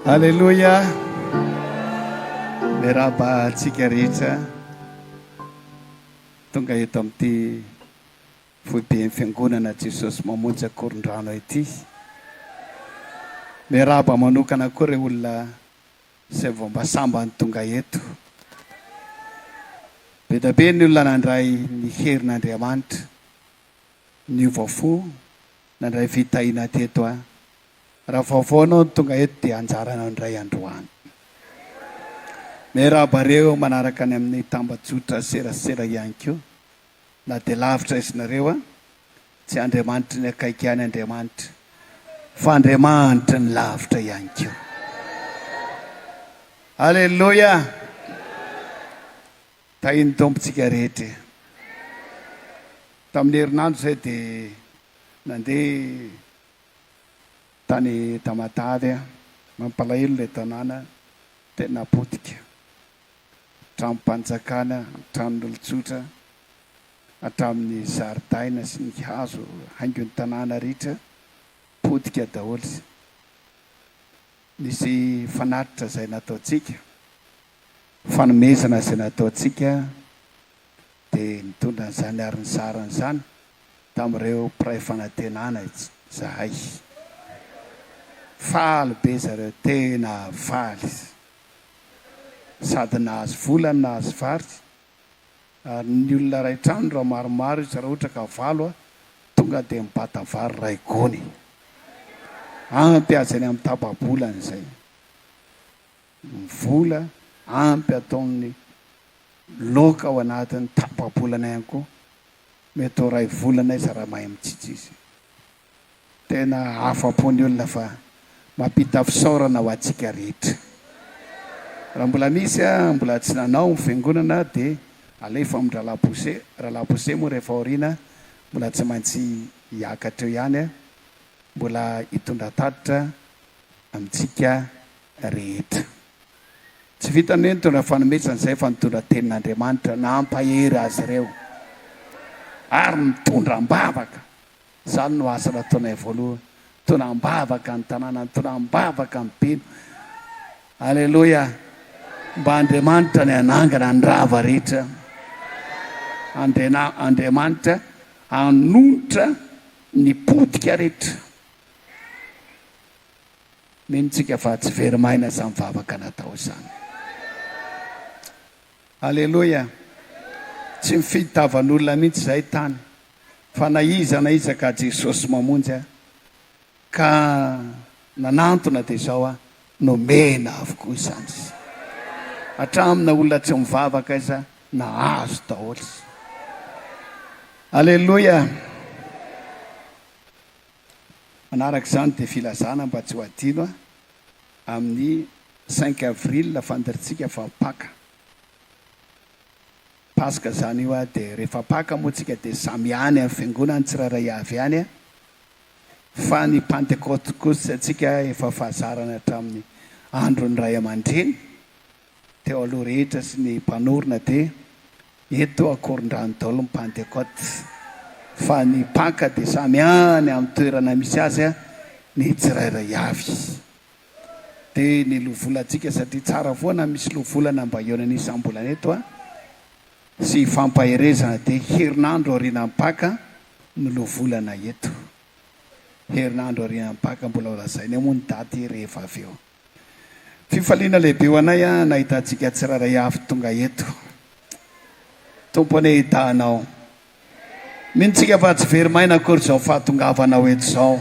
Alleluia. Miaraba antsika rehetra tonga eto amin'ity foibe ny fiangonana Jesosy mamonjy akoron-drano ity. Miaraba manokana koa ireo olona izay vao mba sambany tonga eto. Be da be ny olona nandray ny herin'Andriamanitra, ny vaofo nandray fitahiana teto a. Raha vaovao anao ny tonga eto dia anjarana ndray androany. Miaraba reo manaraka ny amin'ny tambajotra serasera ihany koa. Na dia lavitra isinareo a, tsy Andriamanitra ny akaiky ihany Andriamanitra, fa Andriamanitra ny lavitra ihany koa. Alleluia. Tahiny tompontsika rehetra. Tamin'ny herinandro izay dia nandeha tany Tamatavy a, mampalahelo ilay tanàna, tena potika. Trano-panjakana, tranon'olon-tsotra, hatramin'ny zaridaina sy ny hazo haingon'ny tanàna rehetra, potika daholo. Nisy fanatitra izay nataontsika, fanomezana izay nataontsika, dia nitondra n'izany ary ny saran'izany tamin'ireo mpiray fanantenana zahay. Faly be zareo, tena faly. Sady nahazo volany, nahazo vary. Ary ny olona ray trano raha maromaro izy, raha ohatra ka valo a, tonga dia mibata vary ray gony. Ampy azy any amin'ny tapa-bolany izay. Ny vola ampy ataony loka ao anatin'ny tapa-bolana ihany koa. Mety ho ray volana izy raha mahay mitsitsy izy. Tena afa-pony olona fa mampita fisaorana ho antsika rehetra. Raha mbola misy a, mbola tsy nanao ny fiangonana dia alefa amin'ny ralabose. Ralabose moa rehefa aoriana mbola tsy maintsy hiakatra eo ihany a, mbola hitondra tatitra amintsika rehetra. Tsy vitany hoe nitondra fanomezana izay fa nitondra tenin'Andriamanitra nampahery azy ireo ary mitondra mbavaka. Izany no asa nataonay voalohany, mitondra mbavaka ny tanàna, mitondra mbavaka ny beno. Alleluia. Mba Andriamanitra ny anangana ny rava rehetra. Andriamanitra hanonitra ny potika rehetra. Mintsika fa tsy verimaina izany mivavaka natao izany. Alleluia. Tsy mifitavan'olona mihitsy izay tany, fa na iza ka Jesosy mamonjy a, ka nanantona dia izao a, nomena avokoa izany. Hatramina olona tsy mivavaka iza nahazo daholo. Alleluia. Manaraka izany dia filazana mba tsy ho adino amin'ny 5 avril fandarintsika fa Paka. Pasika izany io a, dia rehefa Paka moa tsika dia samy any amin'ny fiangonana tsirairay avy any a, fa ny Pentecote kosa atsika efa fahazarana hatramin'ny andron'ny ray aman-dreny. Teo aloha rehetra sy ny mpanorona dia eto akoron-drano daholo ny Pentecote. Fa ny Paka dia samy any amin'ny toerana misy azy a, ny tsirairay avy. Dia ny lovolantsika satria tsara foana misy lovolana mba eo isam-bolana eto a, sy fampaherezana dia herinandro aorianan'ny Paka no lovolana eto. Herinandro aorianan'ny Paka mbola lazainy moa ny daty rehefa avy eo. Fifaliana lehibe ho anay a, nahitantsika tsirairay avy tonga eto. Tompony hitanao. Mintsika fa tsy verimaina akory izao fahatongavanao eto izao.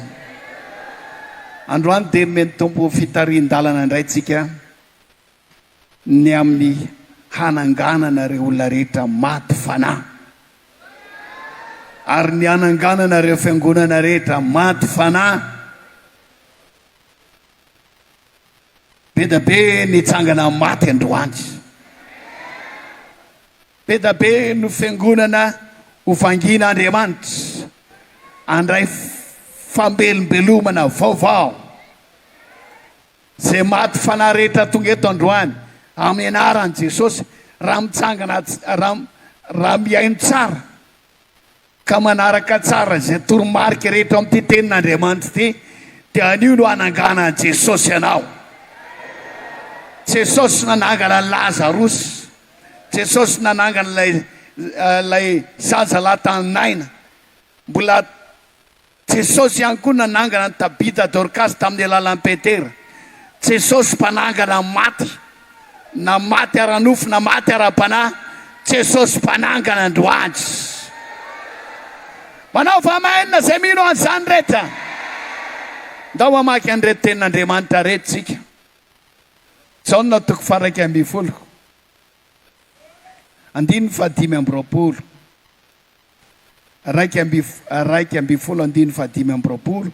Androany dia meny tompo fitarian-dalana indray tsika ny amin'ny hananganana ireo olona rehetra maty fanahy. Ary ny hananganana ireo fiangonana rehetra maty fanahy. Be da be nitsangana maty androany. Be da be no fiangonana hofangin'Andriamanitra andray fambelombelomana vaovao. Izay maty fanahy rehetra tonga eto androany amin'ny anaran'i Jesosy, raha mitsangana, raha miaino tsara ka manaraka tsara izay toromarika rehetra amin'ity tenin'Andriamanitra ity, dia anio no hanangana Jesosy ianao. Jesosy nanangana Lazarus, Jesosy nanangana lay zaza latanaina, mbola Jesosy ihany koa nanangana ny Tabita Dorcas tamin'ny alalan'ny Petera. Jesosy mpanangana maty, na maty ara-nofo na maty ara-panahy, Jesosy mpanangana androany. Manao famainina zay mino an'izany rehetra. Ndao mamaky an'ireto tenin'Andriamanitra reto tsika. Jaona 1:20, 5:20, 2:5,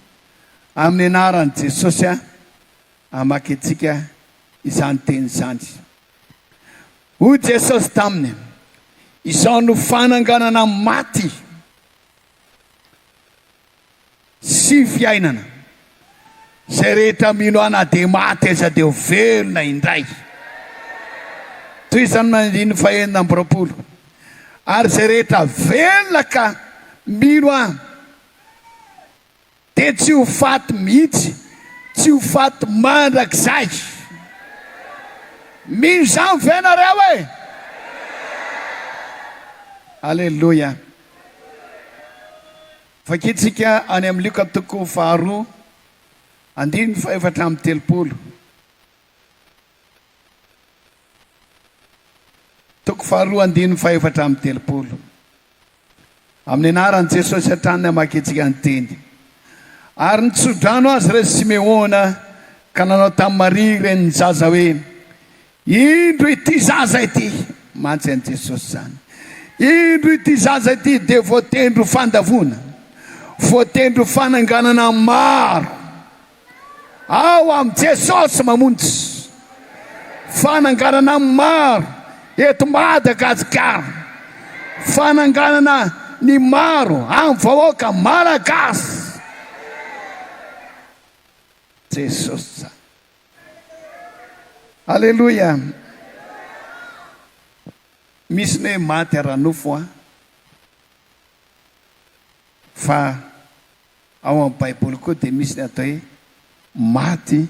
amin'ny anaran'i Jesosy amaky antsika izany teny izany. Hoy Jesosy taminy, izao no fananganana maty sy fiainana. Zay rehetra mino ana dia maty aza dia ho velona indray. Toy izany mandinin'ny 5:20. Ary zay rehetra velona ka mino aho dia tsy ho faty mihitsy, tsy ho faty mandrakizay. Mino izany venareo e. Alleluia. Fakitsika any amin'ny Luka 2:2, 4:30. 2:2, 4:30. Amin'ny anaran'i Jesosy hatrany amakitsika ny teny. Ary nitsodrano azy re Simeona ka nanao tamin'ny Maria reny zaza hoe, indro ity zaza ity, mantsy an'i Jesosy zany. Indro ity zaza ity dia voatendro fandavona, voatendro fananganana maro. Ao amin'i Jesosy mamonjy fananganana maro eto Madagasikara, fananganana ny maro amin'ny vahoaka malagasy. Jesosy. Alleluia. Misy ny maty ara-nofo fa ao amin'ny Baiboly koa dia misy ny atao hoe maty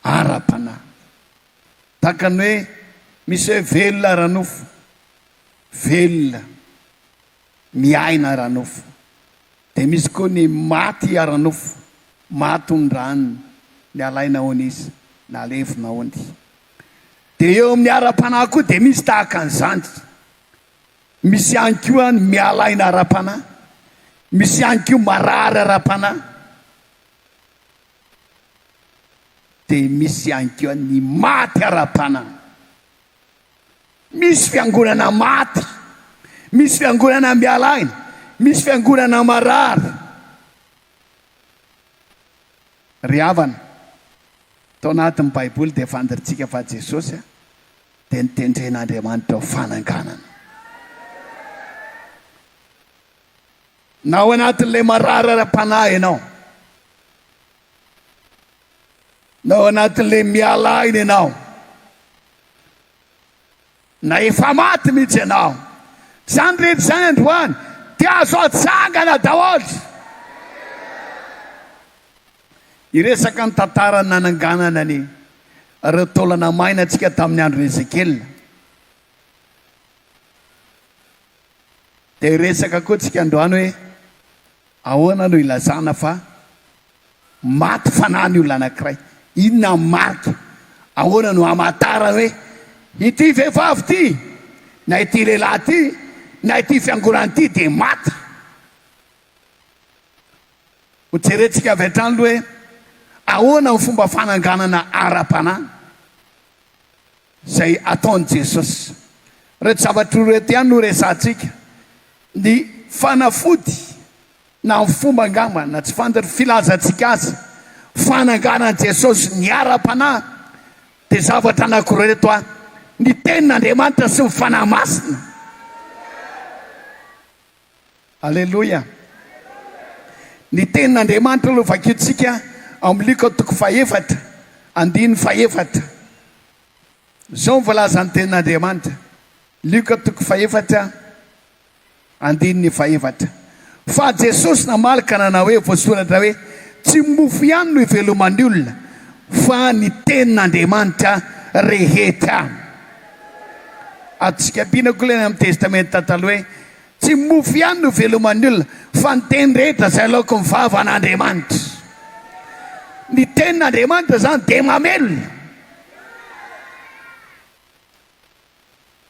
ara-panahy. Takany hoe misy hoe velona ara-nofo, velona miaina ara-nofo, dia misy koa ny maty ara-nofo, maty ondrany ny alaina hoany izy na alefina hoany. Dia eo amin'ny ara-panahy koa dia misy tahaka an'izany. Misy ihany koa ny mialaina ara-panahy, misy ihany koa marary ara-panahy, dia misy ihany koa ny maty ara-panahy. Misy fiangonana maty, misy fiangonana mialaina, misy fiangonana marary. Ry havana, tao anatin'ny Baiboly dia fantaritsika fa Jesosy dia nitendren'Andriamanitra ho fananganana. Na ao anatin'ilay marary ara-panahy ianao, na ao anatin'ilay mialaina ianao, na efa maty mihitsy ianao, zany rehetra zany androany dia azo atsangana daholo. Iresaka ny tantarany nananganana ny ireo taolana maina antsika tamin'ny andro Ezekiel. Dia iresaka koa tsika androany hoe ahoana no ilazana fa maty fanahy ny olona anankiray. Inona marika? Ahoana no hamantarana hoe ity vehivavy ity, na ity lehilahy ity, na ity fiangonana ity dia maty? Ho jerentsika avy hatrany aloha hoe ahoana ny fomba fananganana ara-panahy izay ataon'i Jesosy. Reto zavatra reto ihany no resantsika. Ny fanafody na ny fomba angamba na tsy fantatra filazantsika azy fananganan'i Jesosy ny ara-panahy dia zavatra anankiroa reto ny tenin'Andriamanitra sy ny fanahy masina. Alleluia. Ny tenin'Andriamanitra aloha vakintsika amin'ny Luka 2:4, 5:4. Zao mivolaza ny tenin'Andriamanitra. Luka 2:4, 5:4. Fa Jesosy namalaka nanao hoe voasoratra hoe tsy mofo ihany no iveloman'ny olona fa ny tenin'Andriamanitra rehetra. Atsika pinako leny amin'ny testamenta taloha hoe tsy mofo ihany no veloman'ny olona fa ny teny rehetra izay laoko ny vavan'Andriamanitra. Ny tenin'Andriamanitra zany dia mamelona.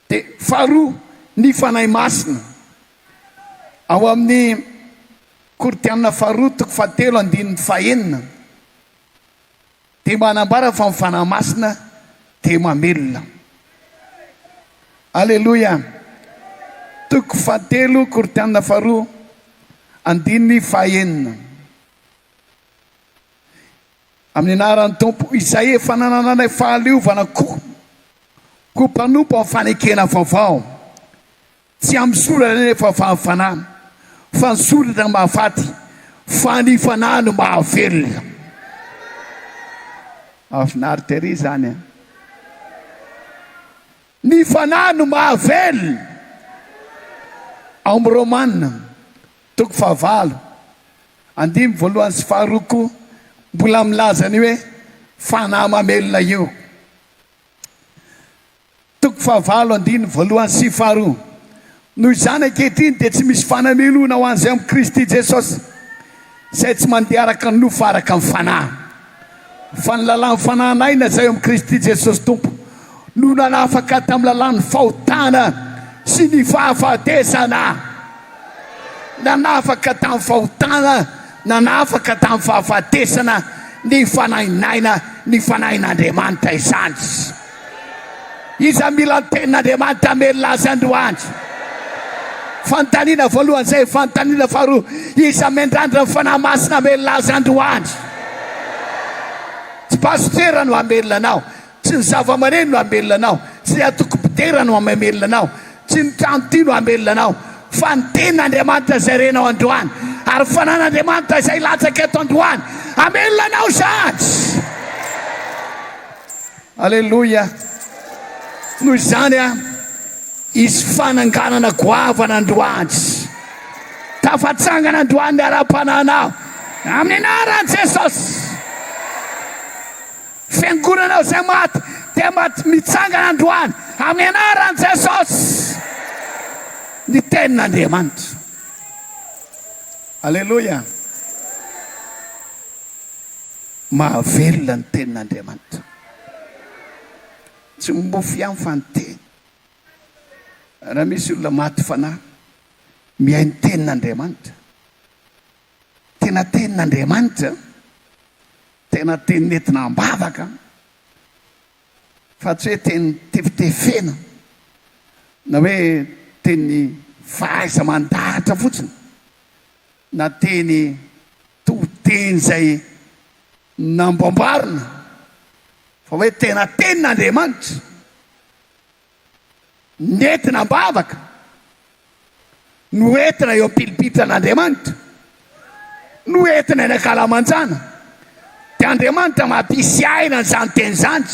Dia faharoa ny fanahy masina ao amin'ny Korinthiana faharoa toko fahatelo andininy fahaenina dia manambara fa ny fanahy masina dia mamelona. Alleloia. Toko fahatelo Korinthiana faharoa andininy fahaenina. Amin'ny anaran'ny Tompo, izay efa nananay fahaleovana koa mpanompo amin'ny fanekena vaovao, tsy amin'ny soratra nefa fahafanahy, fa ny soratra mahafaty, fa ny fanahy no mahavelona. Afinaritra ery zany a. Ny fanahy no mahavelona. Ao amin'ny Romanina toko fahavalo andimy voalohany sy faharoa koa mbola milaza ny hoe fanahy mamelona io. Toko fahavalo andiny voalohany sy faharoa. Noho izany ankehitriny dia tsy misy fanamelona ho an'izay amin'ny Kristy Jesosy izay tsy mandeha araka ny nofo araka ny fanahy. Fa ny lalàn'ny fanahinaina izay amin'ny Kristy Jesosy Tompo no nanafaka tamin'ny lalàn'ny fahotana sy ny fahafatesana. Nanafaka tamin'ny fahotana, nanafaka tamin'ny fahafatesana ny fanahinaina, ny fanahin'Andriamanitra izany. Iza mila ny tenin'Andriamanitra melona azy androany. Fanontaniana voalohany izay, fanontaniana faharoa, iza mendrandra ny fanahy masina melona azy androany. Tsy pasitera no hamelona anao, tsy ny zava-maneno no hamelona anao, tsy ny atokopitera no hamelona anao, tsy ny trano no hamelona anao, fa ny tenin'Andriamanitra izay renao androany, ary fanan'Andriamanitra izay latsaka eto androany hamelona anao zany. Alleloia. Noho izany a, isy fananganana goavana androany, tafatsangana androany ny ara-pananao amin'ny anaran'i Jesosy. Fiangonanao izay maty dia maty mitsangana androany amin'ny anaran'i Jesosy. Ny tenin'Andriamanitra. Alleloia. Mahavelona ny tenin'Andriamanitra. Tsy mofo ihany fa ny teny. Raha misy olona maty fanahy mihay ny tenin'Andriamanitra, tena tenin'Andriamanitra, tena teny nentina ambavaka, fa tsy hoe teny tefitefena na hoe teny fahaiza mandahatra fotsiny, na teny toteny izay namboambarina, fa hoe tena tenin'Andriamanitra nentina ambavaka, no entina eo am-pilipitran'Andriamanitra, no entina eny ankalamanjana. Dia Andriamanitra mampisy aina n'izany teny izany.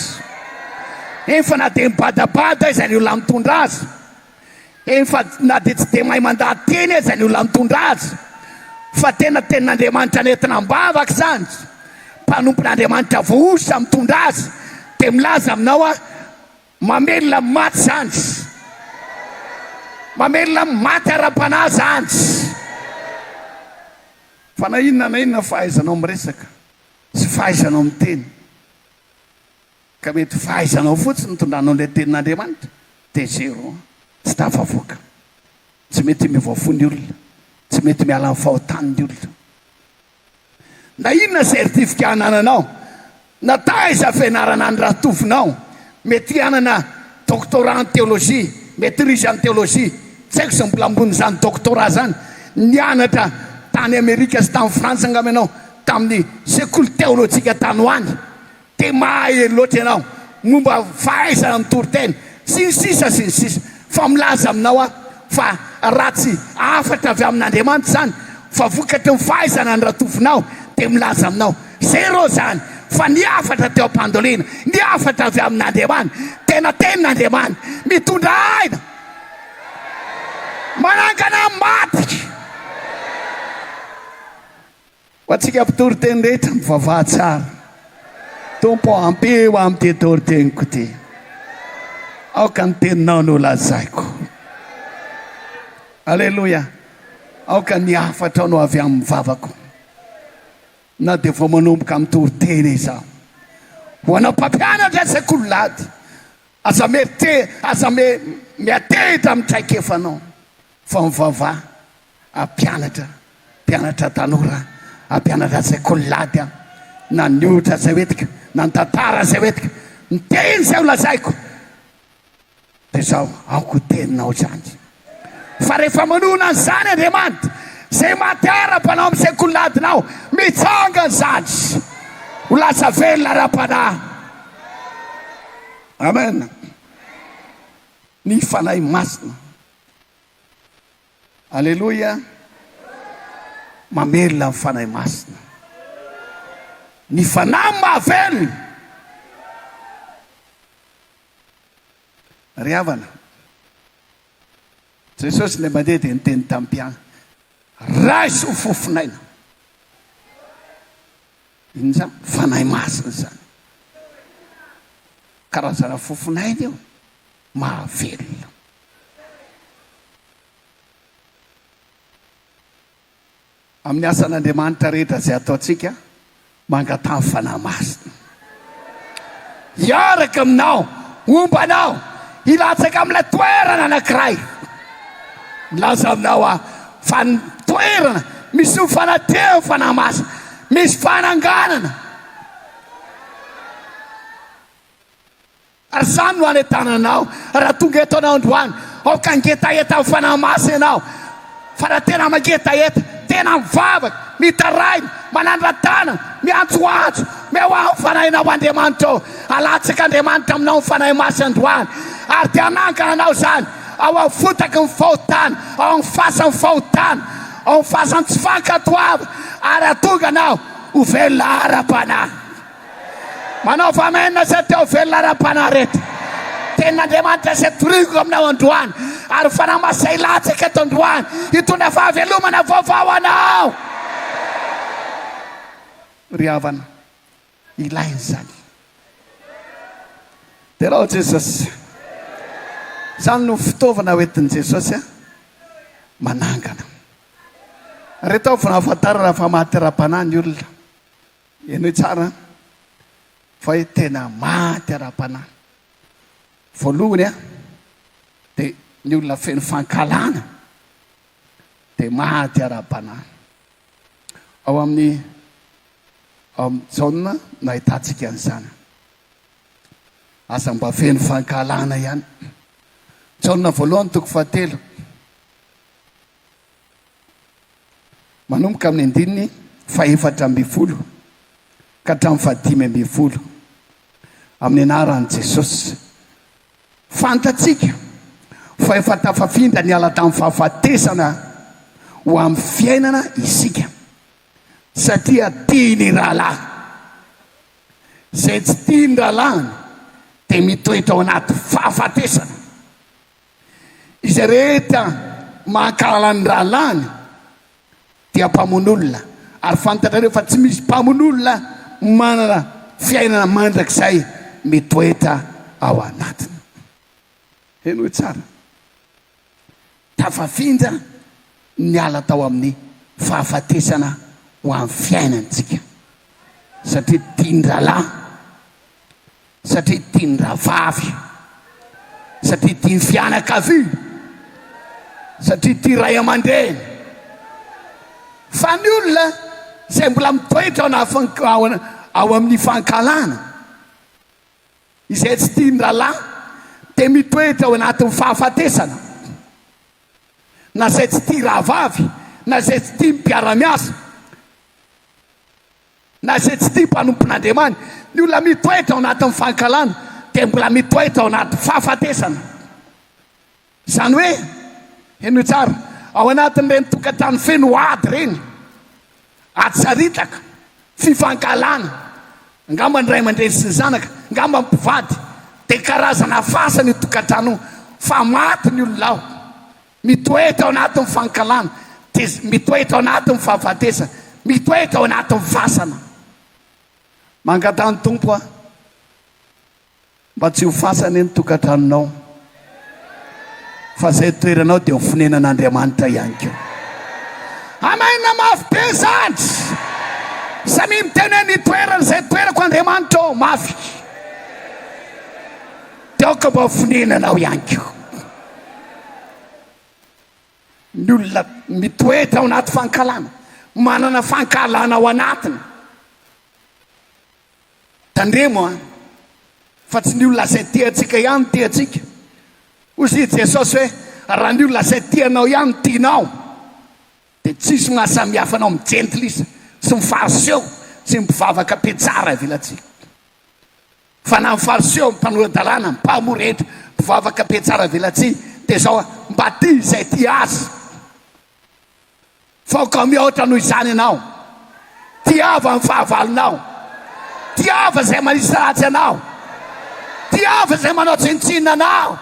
Efa na dia mibadabada izay ny olona mitondra azy, efa na dia tsy dia mahay mandahateny izay ny olona mitondra azy, fa tena tenin'Andriamanitra nentina ambavaka izany. Mpanompon'Andriamanitra voaositra mitondra azy dia milaza aminao a, mamelona maty izany, mamelona maty ara-panahy izany. Fa na inona fahaizanao miresaka, tsy fahaizanao miteny, ka mety fahaizanao fotsiny mitondranao ilay tenin'Andriamanitra, dia zero, tsy tafavoaka. Tsy mety mivoafo ny olona, tsy mety miala amin'ny fahotan'ny olona. Na inona sertifika hanananao, na taiza fianarana ny rahatovinao, mety hanana doctorat en théologie, maîtrise en théologie, tsy haiko izay mbola ambony izany doctorat zany, nianatra tany Amerika sy tany Frantsa angamba ianao, tamin'ny sekoly teolojika tany hoany, dia mahay loatra ianao momba fahaizana mitory-teny sy ny sisa, fa milaza aminao a fa ratsy afatra avy amin'Andriamanitra zany, fa vokatry ny fahaizana ny rahatovinao, dia milaza aminao zero zany, fa ny afatra teo am-pandolina, ny afatra avy amin'Andriamanitra, tena tenin'Andriamanitra mitondra aina, manangana maty. Ho antsika mpitory-teny rehetra mivavaha tsara, Tompo ampeo amin'ny te tory-teniko ty. aoka ny teninao no lazaiko. Alleloia. Aoka ny afatra no avy amin'ny vavako. Na dia vao manomboka amin'ny toriteny izaho. Ho anao mpampianatra sekolilady, aza miatehitra amin'ny traikefanao. Fa mivavaha ampianatra, mpianatra tanora, ampianatra sekolilady, na niotra zay hoetika, na ny tantara zay hoetika, ny teny zay ho lazaiko. Dia zaho aoko teninao zany. Fa rehefa manona an'izany Andriamanitra, zay matera-panao amin'ny sekoladinao, mitsanga zany. Ho lasa velona ra-panahy. Amen. Ny fanahy masina. Alleluia. Mamelona ny fanahy masina. Ny fanahy mahavelona. Ry havana, Jesosy ilay mandeha dia niteny tamin'ny mpiana, raisy ho fofinaina. Iny zany fanahy masina zany. Karazana fofinaina io, mahavelona. Amin'ny asan'Andriamanitra rehetra zay ataontsika, mangatany fanahy masina. Hiaraka aminao, ombanao, hilatsaka amin'ilay toerana anankiray. Milaza aminao fa ny toerana misy fanateo fanahy masina, misy fananganana. Ary zany no anentananao raha tonga eto anao androany, aoka ngetaeta amin'ny fanahy masina ianao. Fa raha tena mangetaeta, tena mivavaka, mitaraina, manandratana, miantsoantso, miaoao fanahinao Andriamanitra, alatsaka Andriamanitra aminao ny fanahy masina androany. Ary dia anankana anao zany ao amin'ny fotaky ny fahotana, ao amin'ny fasany fahotana, ao amin'ny fasany tsy fankatoava. Ary atonga anao ho velona ara-panahy. Manao famena zay teo velona ara-panahy rehetra. Tenin'Andriamanitra zay toriko aminao androany. Ary fanahy masina ilatsaka eto androany, hitondra fahavelomana vaovao anao. Ry havana, ilainy zany. Dia raha Jesosy, zany no fitaovana hoentin'i Jesosy manangana. Rehetra fa nahafantarana fa maty ara-panahy ny olona. Eny hoe tsara fa hoe tena maty ara-panahy. Voalohany dia ny olona feno fankalana dia maty ara-panahy. Ao amin'ny Jaona no ahitantsika an'izany. Asa mba feno fankalana ihany. Jaona voalohany toko 7. Manomboka amin'ny 4:4 ka hatramin'ny 5:10 amin'ny anaran'i Jesosy. Fantatsika fa efa tafafindra ny ala tamin'ny fahafatesana ho amin'ny fiainana isika, satria tiany rahalahy. Zay tsy tiany rahalahiny dia mitoetra ao anaty fahafatesana. Izay rehetra mankala ny rahalahiny dia mpamon'olona. Ary fantatrareo fa tsy misy mpamon'olona manana fiainana mandrakizay mitoetra ao anatiny. Eny hoe tsara, tafafindra ny ala tao amin'ny fahafatesana ho amin'ny fiainantsika, satria tiany rahalahy, satria tiany rahavavy, satria tiany fianakavia, satria tia ray aman-dreny. Fa ny olona zay mbola mitoetra ao amin'ny fankalana, izay tsy tiany rahalahy dia mitoetra ao anatin'ny fahafatesana. Na zay tsy tia rahavavy, na zay tsy tia mpiara-miasa, na zay tsy tia mpanompon'Andriamanitra, ny olona mitoetra ao anatin'ny fankalana dia mbola mitoetra ao anatin'ny fahafatesana. Zany hoe, eny tsara, ao anatin'ireny tokantrano feno ady reny, atsaritaka, fifankalana, ngamba ny ray aman-dreny sy ny zanaka, ngamba mpivady, dia karazana fasana io tokantrano fa maty ny olona ao. Mitoetra ao anatin'ny fankalana, mitoetra ao anatin'ny fahafatesana, mitoetra ao anatin'ny fasana. Mangatany Tompo mba tsy ho fasana eny tokantranonao. fa zay toeranao dia hofonenan'Andriamanitra ihany koa. Amaina mafy be zany. Samy miteny ny toerana zay toerako Andriamanitra ao mafy. Teoka mba hofonenanao ihany koa. Ny olona mitoetra ao anaty fankalana, manana fankalana ao anatiny. Tandremo fa tsy ny olona zay tiantsika ihany tiantsika. Ozy Jesosy hoe raha ny olona zay tianao ihany tianao dia tsisy mahasamihafa anao mijentilisa sy mifariseho sy mivavaka be tsara vilatsika. Fa na mifariseho mpanora-dalàna mpamoretra mivavaka be tsara vilatsika dia zao mba ty zay ty azy. Fa ka mihoatra noho izany ianao, tiava ny fahavalonao, tiava zay manisy ratsy anao, tiava zay manao tsinontsinona anao,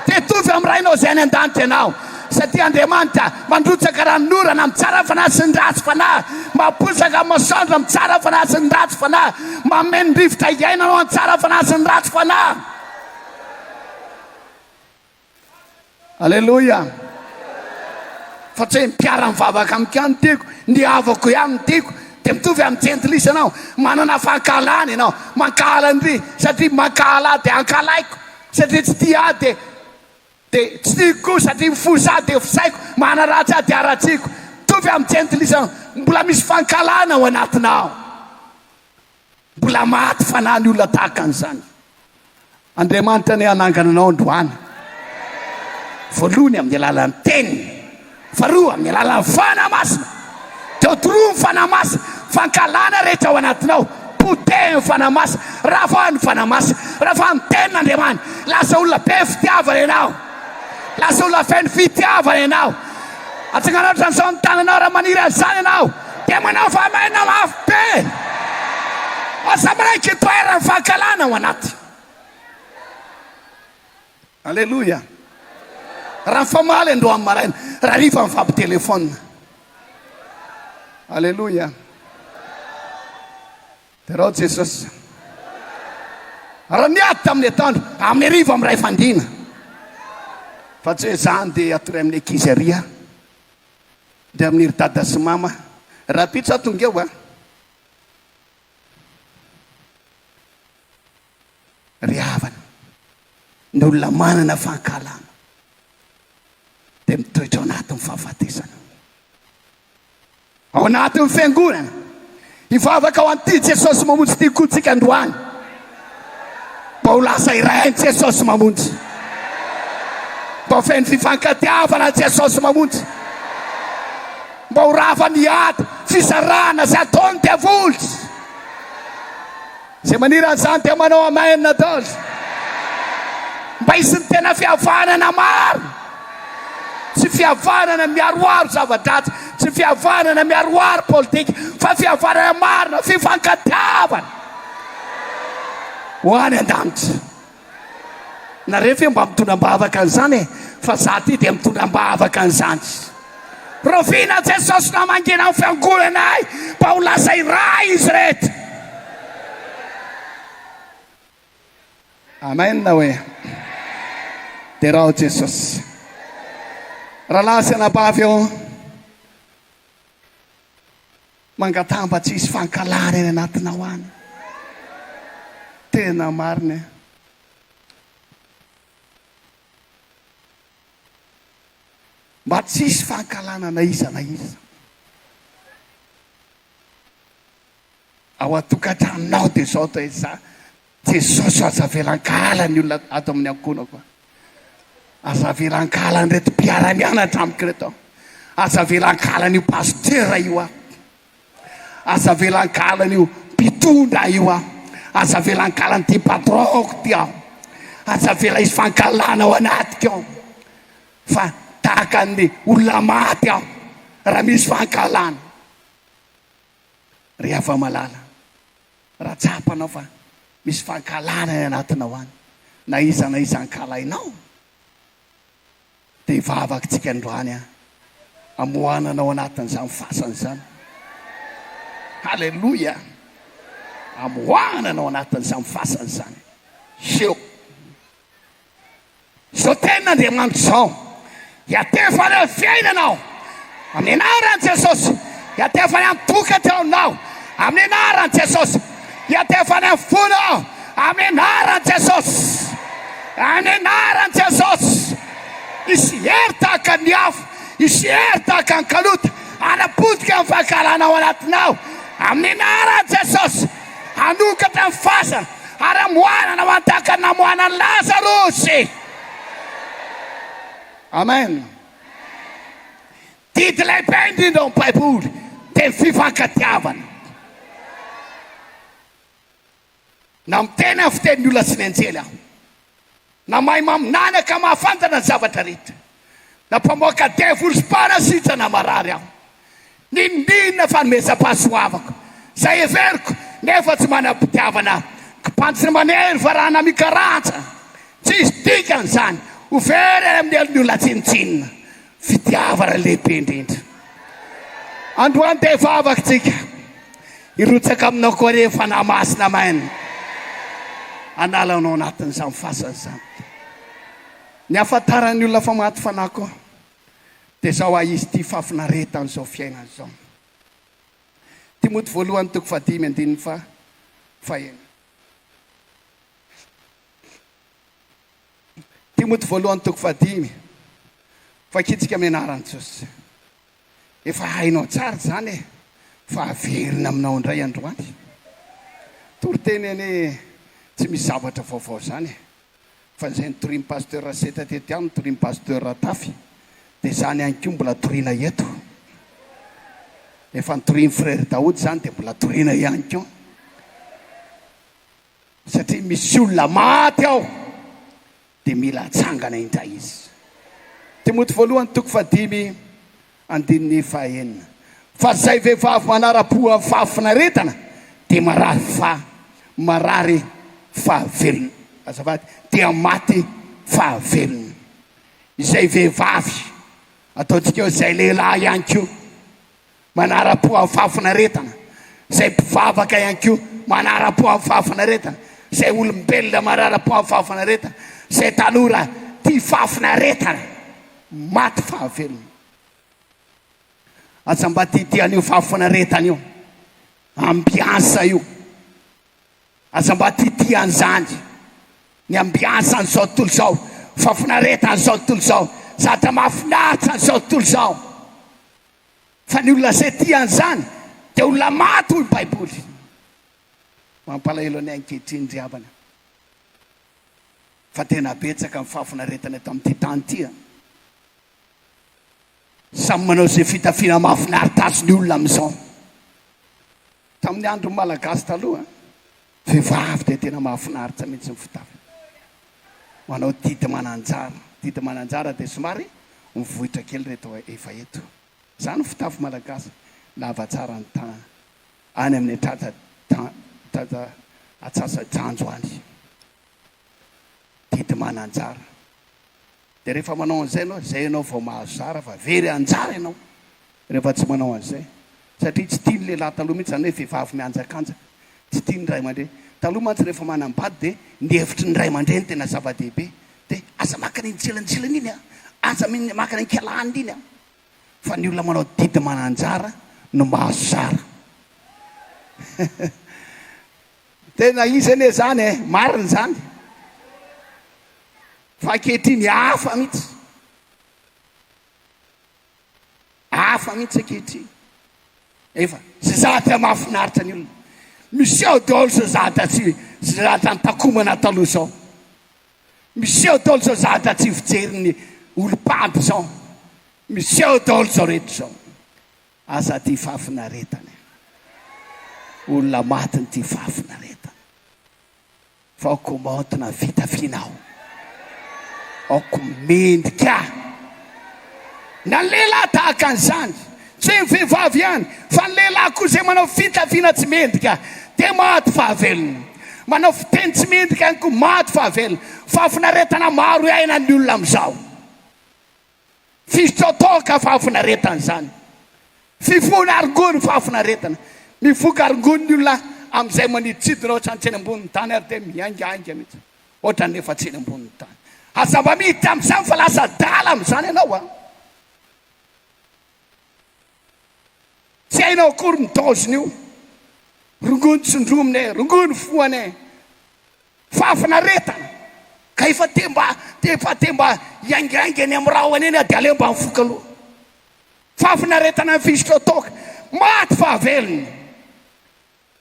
dia tovy amin'ny rainao zay any an-danitra ianao. Satria Andriamanitra mandrotsaka ranon'orana mitsara fanahy sy ny ratsy fanahy, mamposaka masoandro mitsara fanahy sy ny ratsy fanahy, mameno rivotra iainanao mitsara fanahy sy ny ratsy fanahy. Alleluia. Fa tsy hoe mipiara mivavaka amiko ihany tiako, ny havako ihany tiako, dia mitovy amin'ny jentilisa anao, manana fankalana ianao, mankala ny ry, satria mankala dia ankalaiko, satria tsy tia ahy dia tsy tiako koa, satria mifosa ahy dia fisaiko, manaratsy ahy dia aratsiko. Mitovy amin'ny jentilisa anao, mbola misy fankalana ao anatinao. Mbola maty fanahy ny olona tahaka an'izany. Andriamanitra ny hanangana anao androany. Voalohany amin'ny alalan'ny teniny, faharoa amin'ny alalan'ny fanamasina. Dia toroa ny fanamasina, fankalana rehetra ao anatinao, potehy ny fanamasina, rava ny fanamasina, rava ny tenin'Andriamanitra. Lasa olona be fitiavana ianao, lasa olona feno fitiavana ianao. Atsanganao tran'izao ny tananao raha maniry azany ianao, dia manao famaina mafy be. Asa miraiky toerana fankalana ao anaty. Alleluia. Raha famaly andro amin'ny maraina, raha riva mifampitelefona. Alleluia. Dia rao Jesosy, raha niady tamin'ny atoandro amin'ny riva amin'ny ray fandriana, fa tsy hoe zany dia atory amin'ny ekizaria dia amin'ny ry dada sy mama. Raha pitsa tonga eo ry havana ny olona manana fankalana dia mitoetra ao anatin'ny fahafatesana, ao anatin'ny fiangonana. Hivavaka ao an'ity Jesosy mamonjy ty koa tsika androany, mba ho lasa iray Jesosy mamonjy, mba ho feno fifankatiavana Jesosy mamonjy, mba ho rava ny ady fizarana zay ataony diavolitsy. Zay maniry an'izany dia manao amaina daoly, mba hisy ny tena fihavanana maro, tsy fihavanana miaroaro zava-dratsy, tsy fihavanana miaroaro politika, fa fihavanana marina, fifankatiavana ho any an-danitra. Na rehefa mba mitondram-bavaka an'izany fa za ty dia mitondram-bavaka an'izany. Roviana Jesosy namangina amin'ny fiangonanay mba ho lasa iray izy rehetra. Amen na hoe. Dia raha Jesosy, raha lasa anabavy eo mangatamba tsisy fankalana eny anatinao any, tena marina. Mba tsisy fankalana na iza na iza ao atokantranonao dia zao to za Jesosy aza velan-kala ny olona ato amin'ny ankonako, aza velan-kala ny reto mpiara-mianatra amiko reto, aza velan-kala n'io pastera io aza velan-kala n'io mpitondra io aza velan-kala n'ity patronko ty aho, aza vela isy fankalana ao anatiko ao, fa tahaka ny olona maty aho raha misy fankalana. Ry afa malala, raha tsapanao fa misy fankalana ny anatinao any, na iza nkalainao, dia hivavaka tsika androany amohananao anatin'izany fasan'izany. Halleluia. Amohananao anatin'izany fasan'izany. Seo zao tena tenin'Andriamanitra izao. Iatefany fiainanao amin'ny anaran'i Jesosy. Iatefany amin'ny tokantraonao amin'ny anaran'i Jesosy. Iatefany amin'ny fonao amin'ny anaran'i Jesosy. Amin'ny anaran'i Jesosy. Isy hery tahaka ny afo, isy hery tahaka ny kalota anapotika amin'ny fankalanao anatinao amin'ny anaran'i Jesosy. Hanokatra ny fasana ary amoanana mantaka ny namoanan'i Lazarosy. Amen. Didy lehibe indrindra amin'ny Baiboly dia ny fifankatiavana. Na miteny amin'ny fitenin'ny olona sy ny anjely aho, na mahay maminanaka mahafantana ny zavatra rehetra, na mpamoaka devoly sy mpanasitrana marary aho, ninona fanomezam-pahasoavako zay heveriko nefa tsy manam-pitiavana kipantsy ny manery fa raha namikarantsa tsisy dikan'izany ho very amin'ny elon'ny olona tsinitsinina. Fitiavana lehibe indrindra. Androany dia vavatsika irotsaka aminao koa rehefa namasina maina analanao anatin'izany fasana izany. Ny ahafantaran'ny olona fa maty fanako dia zao izy ity fafinaretana izao fiainana izao. Timoty voalohany 5:1. Timoty voalohany 5:1. Fakitsika amin'ny anaran'i Jesosy. Efa hainao tsara zany e, fa averina aminao indray androany. Toriteny ane tsy misy zavatra vaovao zany e, fa izay nitorian'ny pasteur Raseta tety any, nitorian'ny pasteur Tafy, dia zany ihany koa mbola toriana eto. Efa nitorian'ny frère Daody zany dia mbola toriana ihany koa. Satria misy olona maty ao dia mila hatsangana indray izy. Timoty voalohany 5:1. Fa zay vehivavy manara-po amin'ny fafinaretana dia marary fahavelona. Azafady, dia maty fahavelona. Izay vehivavy ataontsika izay lehilahy ihany koa manara-po amin'ny fafinaretana, izay mpivavaka ihany koa manara-po amin'ny fafinaretana, izay olombelona manara-po amin'ny fafinaretana, izay tanora tia fafinaretana maty fahavelona. Aza mba tiatian'io fafinaretana io, ambiansa io, aza mba tiatian'izany ny ambiansa an'izao tontolo izao, fafinaretana an'izao tontolo izao, zatra mahafinaritra an'izao tontolo izao. Fa ny olona izay tian'izany dia olona maty hoy Baiboly. Mampalahelo any ankehitriny ry havana, fa tena betsaka amin'ny fafinaretana eto amin'ity tany ity. Samy manao izay fitafiana mahafinaritra azy ny olona amin'izao. Tamin'ny andro malagasy taloha, vehivavy dia tena mahafinaritra mihitsy ny fitafy. Manao didy mananjara. Didy mananjara dia somary mivohitra kely reto efa eto. Izany fitafy malagasy lava tsara ny tany any amin'ny tratra atsasa-dranjo any. Didy mananjara. Dia rehefa manao an'izay ianao, izay ianao vao mahazo zara, fa very anjara ianao rehefa tsy manao an'izay. Satria tsy tiany lehilahy taloha mihitsy zany hoe vehivavy mianjakanja, tsy tiany ray aman-dreny. Taloha mantsy rehefa manambady dia ny hevitry ny ray aman-dreny tena zava-dehibe. Dia aza maka ny tsilanitsilana iny a, aza maka ny kialahany iny a. Fa ny olona manao didy mananjara no mahazo zara. Tena izy anie zany e, marina zany. Fa ankehitriny hafa mihitsy. Hafa mihitsy ankehitriny. Efa sy zatra mahafinaritra ny olona. Misy eo daholo zao zatra tsy zatra nitakomana taloha zao. Misy eo daholo zao zatra tsy fijerin'ny olo-pady zao. Misy eo daholo zao rehetra zao. Asa ty fafinaretana. Olona matiny ty fafinaretana. Fa aoko maontina fitafianao, aoko mendrika. Na ny lehilahy tahaka an'izany, tsy ny vehivavy ihany, fa ny lehilahy koa izay manao fitafiana tsy mendrika dia maty fahavelona. Manao fiteny tsy mendrika ihany koa maty fahavelona. Fafinaretana maro iainan'ny olona amin'izao. Fisotoka fafinaretana izany. Fifona arongony fafinaretana. Mifoka arongony ny olona amin'izay maniditsidina ohatran'ny tsy eny ambonin'ny tany ary dia miaingainga mihitsy ohatran'ny efa tsy eny ambonin'ny tany. azamba miditra am'izany fa lasa dala am'izany ianao a tsy hainao akory ny daoziny io rongony tsondrominy e rongony foany e fafinaretana ka efa temba iangiaingany amin'ny rahony eny a de alemba mifoka aloha fafinaretana ny fisitra toka maty fahavelony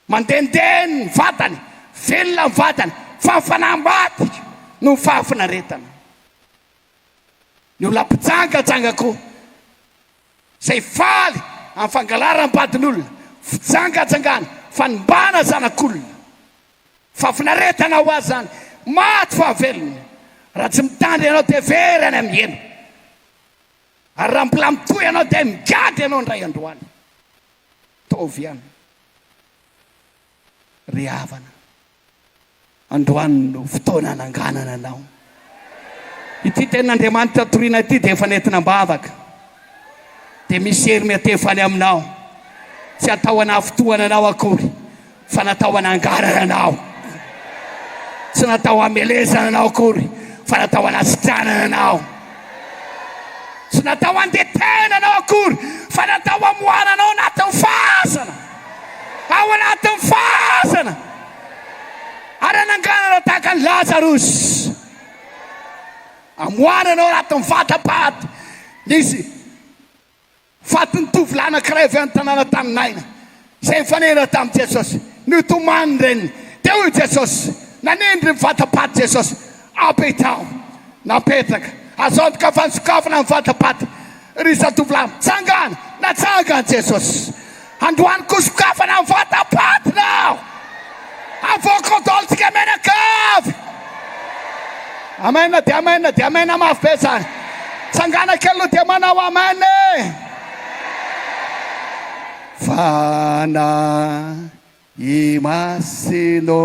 mandendeha ny vatany velona ny vatany fafanambaty no fafinaretana ny olona mpijangajangakoa zay faly amin'ny fangalaram-badin'olona fijangatsangana fanimbana zanak'olona fafinaretana ho azy zany maty fahavelony raha tsy mitandry ianao de very any amin'ny eno ary raha mbola mitoy ianao de migady ianao ndray androany taovy ihany ry havana androany no fotoana nanganana anao ity ten'Andriamanitra toriana ity de efa nentina mbavaka de misy hery metefany aminao tsy atao anafotoana anao akory fa natao ananganana anao tsy natao amelezana anao akory fa natao anasitranana anao tsy natao andetena anao akory fa natao amoana anao anatin'ny fahazana ao anatin'ny fahazana ary ananganana tahaka ny Lazarosy amoana anao anatin'ny vatapaty nisy fatiny tovolahy anankiray avy any tanàna taminaina zay mifanena tamin'i Jesosy nitomany reniny de hoy Jesosy nanendry mivatapaty Jesosy apetao napetraka azontoka fansokafana amin'ny vatapaty ry zatovolahy mitsangana natsangana Jesosy androany kosokafana amin'ny vatapaty nao avokodolitsika menakavy amena de amena mafy be zany tsangana kely no de manao amene fana imasino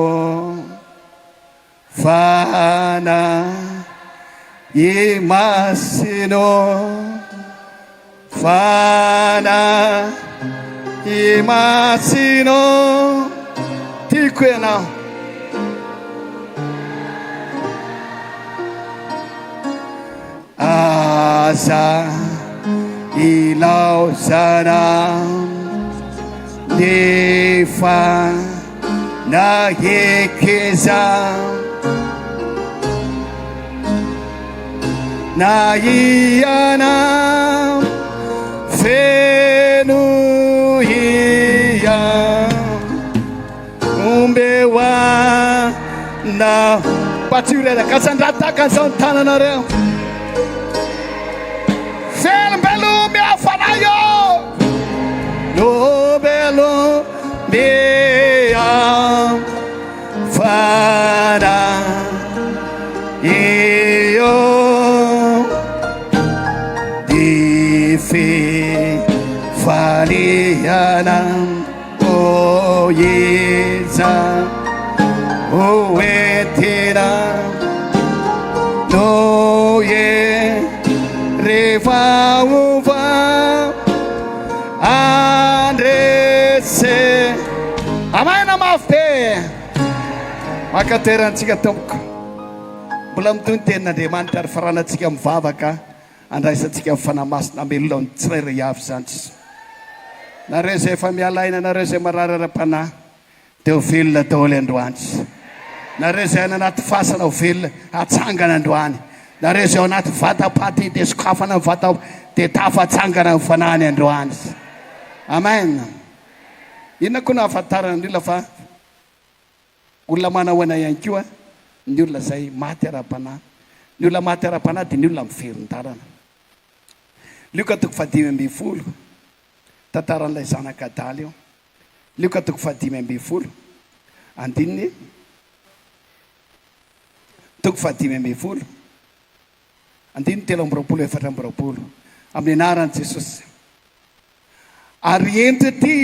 fana imasino fana imasino tiako ianao aza ilaozana nefa naekeza na iana feno ia umbewa na patirera kasandrata zao ny tananareo felombelo miafanayo nobelo mea fana io dife faliana oyeza oetera noye revauva andrese amena mafy be makaterantsika tompoko mbola mitony tenin'Andriamanitra ary faranantsika mivavaka andraisantsika mifanamasina amelona ny tsirairay avy zany nareo zay efa mialaina nareo zay mararara-panahy de ho velona daholo androany nareo zay anaty fasana ho velona atsangana androany nareo zay ao anaty vatapaty de sokafana vata de tafatsangana ny fanahany androany amen inona koa no ahafantarana ny olona fa olona manao ana ihany koa ny olona zay maty ara-panahy ny olona maty ara-panahy de ny olona miverin-darana lioka toko 5 tantaran'ilay zanak'Adaly io lioka toko 5 andininy toko 5 andininy 3:24 amin'ny anaran'i Jesosy ary entry ty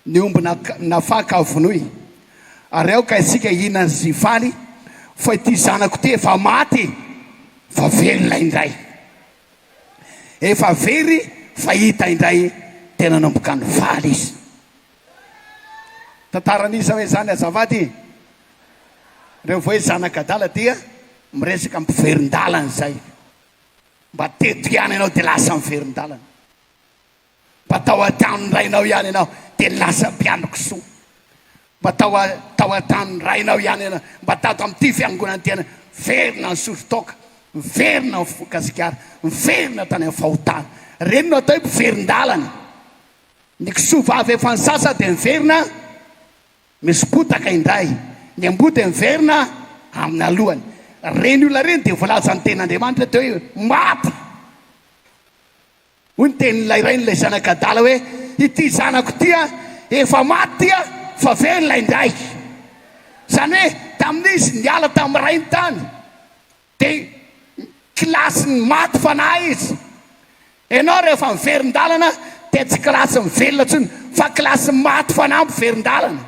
ny omby nafaka avonoy ary ao ka isika ihinany zifaly fa ity zanako ty efa maty fa velona indray efa very fa hita indray tena nomboka ny faly izy tantaran'iza hoe zany azavady reo voa zanak'Adala dia miresaka mpiverin-dalana zay, mba teto ihany ianao dia lasa miverin-dalana, mba tao an-tanony rainao ihany ianao dia lasa mpianoko soa, mba tao an-tanony rainao ihany ianao mba tato amin'ity fiangonana tena miverina ny sorotoka, miverina ny fokasikara, miverina tany amin'ny fahotana. Reny no atao hoe mpiverin-dalana. Ny kisoa vavy efa ny sasa dia miverina misy potaka indray, ny amboa dia miverina amin'ny alohany. Reny olona reny dia voalaza ny ten'Andriamanitra teo hoe maty. Hoy ny tenin'ilay iray n'ilay zanak'Adala hoe ity zanako ity efa maty fa velona indray. Zany hoe tamin'izy niala tamin'ny rainy tany dia kilasy ny maty fanahy izy. Ianao rehefa miverin-dalana dia tsy kilasy mivelona ntsony fa kilasy maty fanahy miverin-dalana.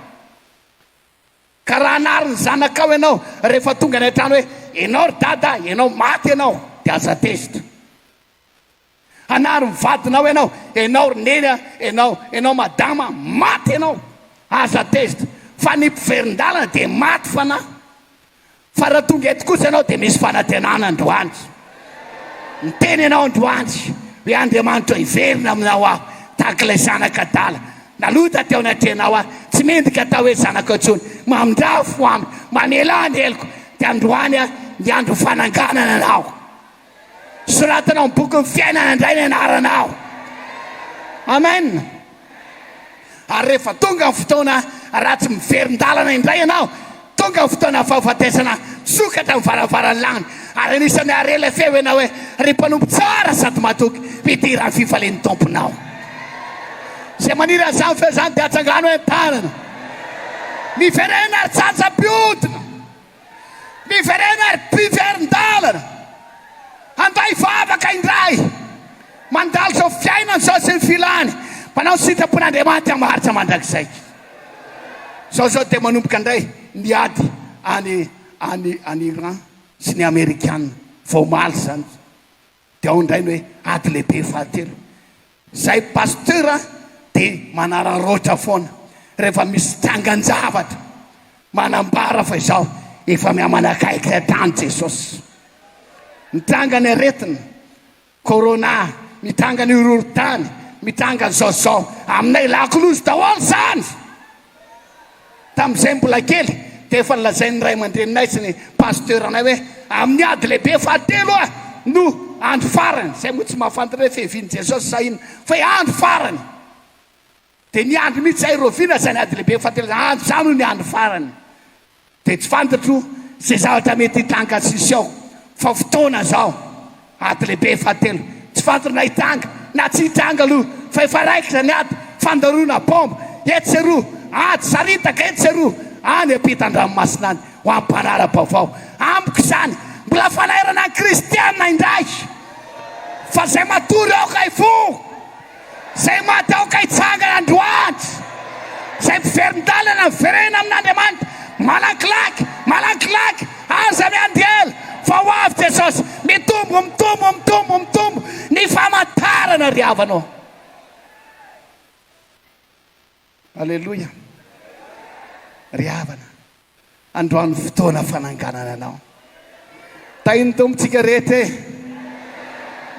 Ka raha anary ny zanakao ianao rehefa tonga any an-trano hoe ianao ry dada, ianao maty ianao, dia aza tezitra. Anary mivadinao ianao, ianao ry neny, ianao madama, maty ianao, aza tezitra. Fa ny mpiverin-dalana dia maty fanahy. Fa raha tonga eto kosa ianao dia misy fanantenana androandry. Miteny ianao androandry hoe Andriamanitra hiverina aminao aho tahaka ilay zanak'Adala. Nalota teo anatrenao aho, tsy mendrika tao hoe zanako intsony, mamindrafo amiko, mamela aneloko, dia androany ny andro fananganana anao. Soratanao amin'ny boky ny fiainana indray ny anaranao. Amen. Ary rehefa tonga ny fotoana raha tsy miverin-dalana indray ianao, tonga ny fotoana fahafatesana sokatra amin'ny varavaran'ny lany. Ary anisan'ny harela feo ianao hoe ry mpanompo tsara sady matoky, mpidirany fifalian'ny tomponao. Izay maniry azany fe zany dia atsangano hoe tanana. Miverena ary tsatsa-piodina, miverena ary mpiverin-dalana. Anday vavaka indray mandalo zao fiainana zao sy ny filany, manao sitrapon'Andriamanitra maharitra mandrakizay. Zao dia manomboka indray niady any Iran sy ny Amerikana vao maly zany. Dia ao indray ny hoe ady lehibe fahatelo. Zay pasteur dia manara-roatra foana rehefa misy trangan-javatra manambara fa izao efa mihamanakaiky an-tany Jesosy. Mitranga ny aretina, corona, mitranga ny horohorontany, mitranga zao aminay lakolozy daholo zany. Tamin'izay mbola kely dia efa nilazain'ny ray aman-dreninay sy ny pasteur anay hoe amin'ny ady lehibe fahatelo no andro farany. Zay moa tsy mahafantatra hoe fehivian'i Jesosy sa inona, fa andro farany. Dia ny andro mihitsy zay roviana zany ady lehibe fahatelo, andro zany no ny andro farany. Dia tsy fantatro zay zavatra mety hitranga sisy ao, fa fotoana zao ady lehibe fahatelo. Tsy fantatra na hitranga na tsy hitranga aloha, fa efa raika zany ady fandaroana bomba eto sy roa, ady saritaka eto sy roa, any ampitan-dranomasina any ho amin'ny mpanara-baovao. Amiko zany mbola fanairana ny kristianina indray, fa zay matory ao ka ifo, zay maty ao ka hitsangana androandry, zay mpiverin-dalana miverena amin'Andriamanitra, malakilaky aza miandiela fa ho avy Jesosy mitombo ny famantarana ry havanao. Alleluia. Ry havana, androany fotoana fananganana anao. Tainy tompontsika rehetra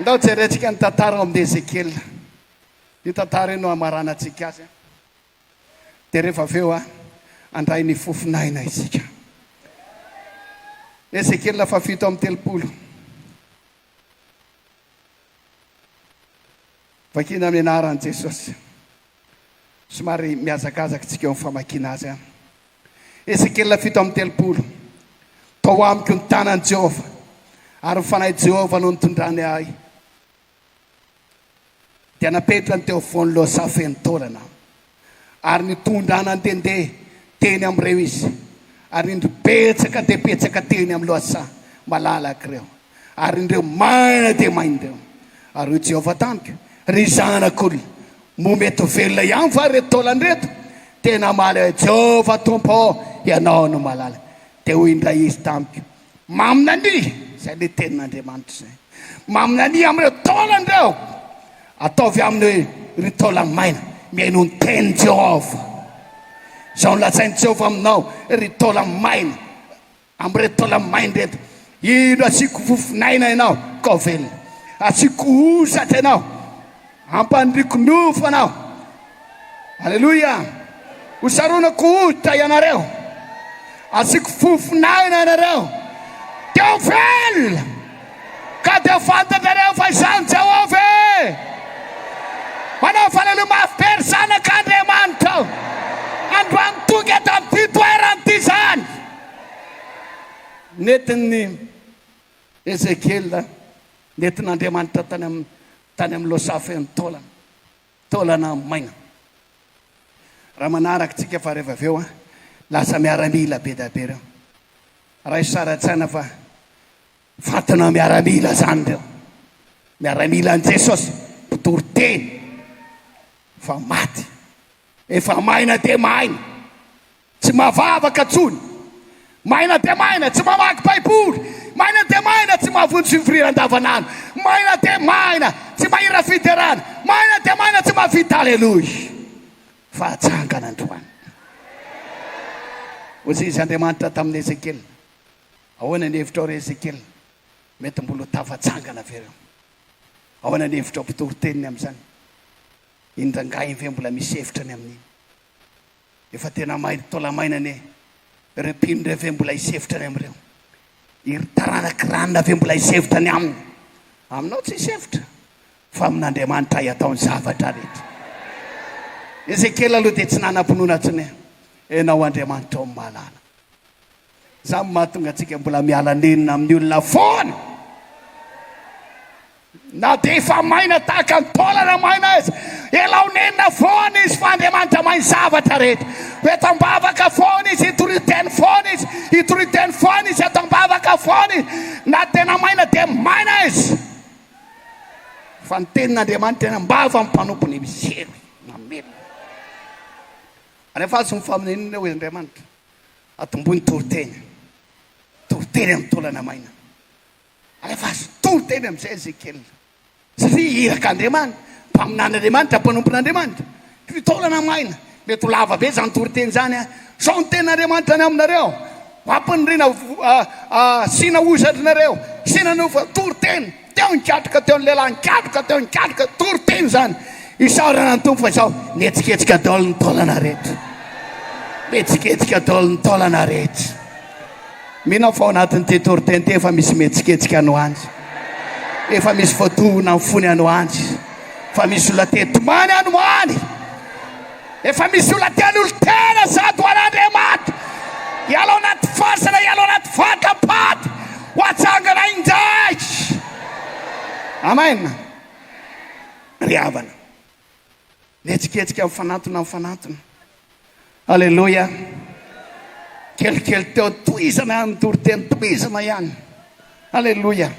ndao jerentsika ny tantara amin'ny Ezekiel. Io tantara io no amaranantsika azy. Dia rehefa avy eo andray ny fofinaina isika. Ezekiel 7:30. Vakina amin'ny anaran'i Jesosy. Somary miazakazaka tsika eo amin'ny famakiana azy. Ezekiel 7:30. Tao amiko ny tanan'i Jehova, ary ny fanahy Jehova no nitondrany ahy. Dia napetrany teo afovoan'ny loza feno taolana, ary nitondrana andendeha teny amin'ireo izy, ary indro betsaka dia betsaka teny amin'ny loza malalaka ireo, ary indreo maina dia mainireo. Ary io Jehova tamiko, ry zanak'olona, mo mety velona ihany va reto taolan'reto? Tena maly Jehova tompo, ianao no malala. Dia hoy indray izy tamiko, maminany, zay le tenin'Andriamanitra zay, maminany amin'ireo taolan'ireo, ataovy amin'ny ry taola maina, mihaino ny teny Jehova. Zao nolazain'i Jehova aminao ry taola maina, amin'ireo taola maina reto, ino asiko fofinaina ianao ka velona, asiko osatra ianao, ampandrikonofo anao. Aleloia. Hosaronako ohatra ianareo, asiko fofinaina ianareo, teo velona, ka dia fantatrareo fa izany Jehovah manao fahalalao mafy be ry zanak'Andriamanitra. Androany tonga eto amin'ity toerana ity izany. Nentin'ny Ezekiel, nentin'Andriamanitra tany amin'ny losafy ny taolana maina. Raha manaraka tsika fa rehefa avy eo lasa miaramila be da be reo. Raha isaratsaina fa fatana miaramila zany reo. Miaramila an' Jesosy mpitory teny fa maty, efa maina dia maina, tsy mavavaka tsony, maina dia maina, tsy mamaky baiboly, maina dia maina, tsy mahavonjy fivoriana andavanandro, maina dia maina, tsy mahira fiterana, maina dia maina, tsy mahavita aleloia. Fa atsangana androany. Hozy izy Andriamanitra tamin'ny Ezekiel, ahoana ny hevitra ao re Ezekiel, mety mbola tafatsangana vereo. Ahoana ny hevitra ao mpitory teniny amin'izany, indrangay ve mbola misy hevitrany amin'iny, efa tena maina taola maina ane, repindre ve mbola hisevitrany amin'ireo, iry taranak'ranona ve mbola hisevitrany aminy. Aminao tsy hisevitra, fa amin'Andriamanitra ataony zavatra rehetra. Ezekiel aloha dia tsy nanam-pinoana tsiny, enao Andriamanitra ao mahalala. Zany mahatonga antsika mbola miala nenina amin'ny olona foana, na dia efa maina tahaka ny taolana maina izy, elao nenina foana izy fa Andriamanitra mahay zavatra rehetra. Etam-bavaka foana izy, itoriteny foana izy, itoriteny foana izy, etam-bavaka foana izy, na tena maina dia maina izy. Fa ny tenin'Andriamanitra tena mbava amin'ny mpanompony misery mamelona. Rehefa azo mifaminenina hoe Andriamanitra atombony toriteny amin'ny taolana maina. Rehefa azo toriteny amin'izay Ezekiel, satria irak'Andriamanitra, mpaminan'Andriamanitra, mpanompon'Andriamanitra, taolana maina. Mety ho lava be zany toriteny zany a, zao ny tenin'Andriamanitra ny aminareo, mampinirina sina ozatrinareo, sina nofa toriteny, teo nikatroka, teo ny lehilahy nikatroka, teo nikatroka, toriteny zany. Isaorana ny tompo fa izao mihetsiketsika daholo ny taolana rehetra, mihetsiketsika daholo ny taolana rehetra. Mino fa ao anatin'ity toriteny ty efa misy mihetsiketsika ano anjy, efa misy voatohona amin'ny fony ano anjy, efa misy olona tetomany ano any, efa misy olona tean'olo tena zato ho an'Andriamanitra. Ialao anaty fasana, ialao anaty vatapaty, ho atsangana indraiky. Amen. Ry havana, mihetsiketsika mifanatona mifanatona. Aleloia. Kelikely teo toizana ihany toriteny, toizana ihany. Aleloia.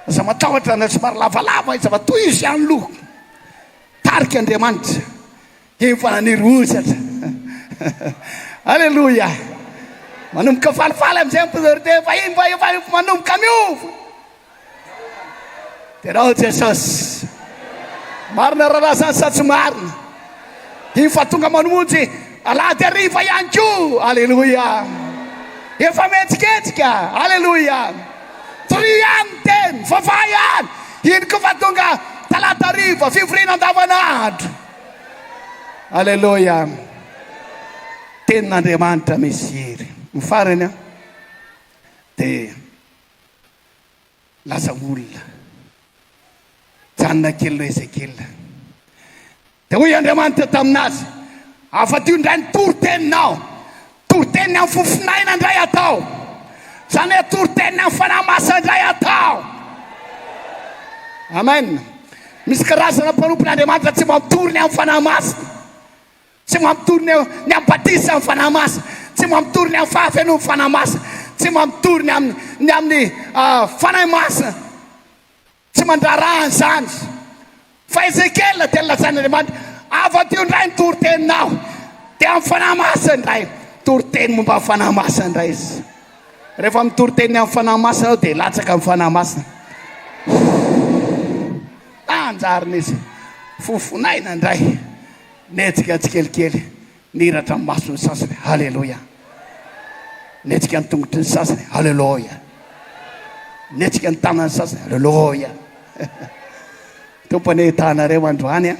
Aza matahotra na somary lavalava izy fa toizy ihany loha. Tarika Andriamanitra, hifananiry ozatra. Aleloia. Manomboka falifaly amin'izay mpidorite, fa iny fa efa manomboka miova. Terao Jesosy. Marina raha zany sa tsy marina, iny fa tonga manomonjy alahady ariva ihany koa. Aleloia. Efa mihetsiketsika. Aleloia. Tory ihany teny, fafa ihany, iny ko fa tonga talata ariva, fivoriana andavanandro. Aleloia. Tenin'Andriamanitra misy hery. Ny farany a dia lasa olona janona kely Ezekiel, dia hoy Andriamanitra taminazy, afa-tio indray ny toriteninao, toriteny amin'ny fofinaina indray atao, zany hoe toriteny amin'ny fanamasana indray atao. Amen. Misy karazana mpanompon'Andriamanitra tsy mampitoriny amin'ny fanamasana, tsy mampitoriny ny amin'ny batisa amin'ny fanamasana, tsy mampitoriny amin'ny fahafeno amin'ny fanamasana, tsy mampitoriny amin'ny fanahy masina, tsy mandrarahany zany. Fa Ezekiel dia lazan'Andriamanitra, afa-tio indray ny toriteninao, dia amin'ny fanahy masina indray, toriteny momba amin'ny fanahy masina indray izy. Rehefa mitoriteny amin'ny fanahy masina dia latsaka amin'ny fanahy masina. Anjarin'izy fofonaina indray, netsika tsikelikely, niratra amin'ny masony sasany. Halleloia. Netsika ny tongotry ny sasany. Halleloia. netsika ny tanany sasany aleloia tompony tanareo androany a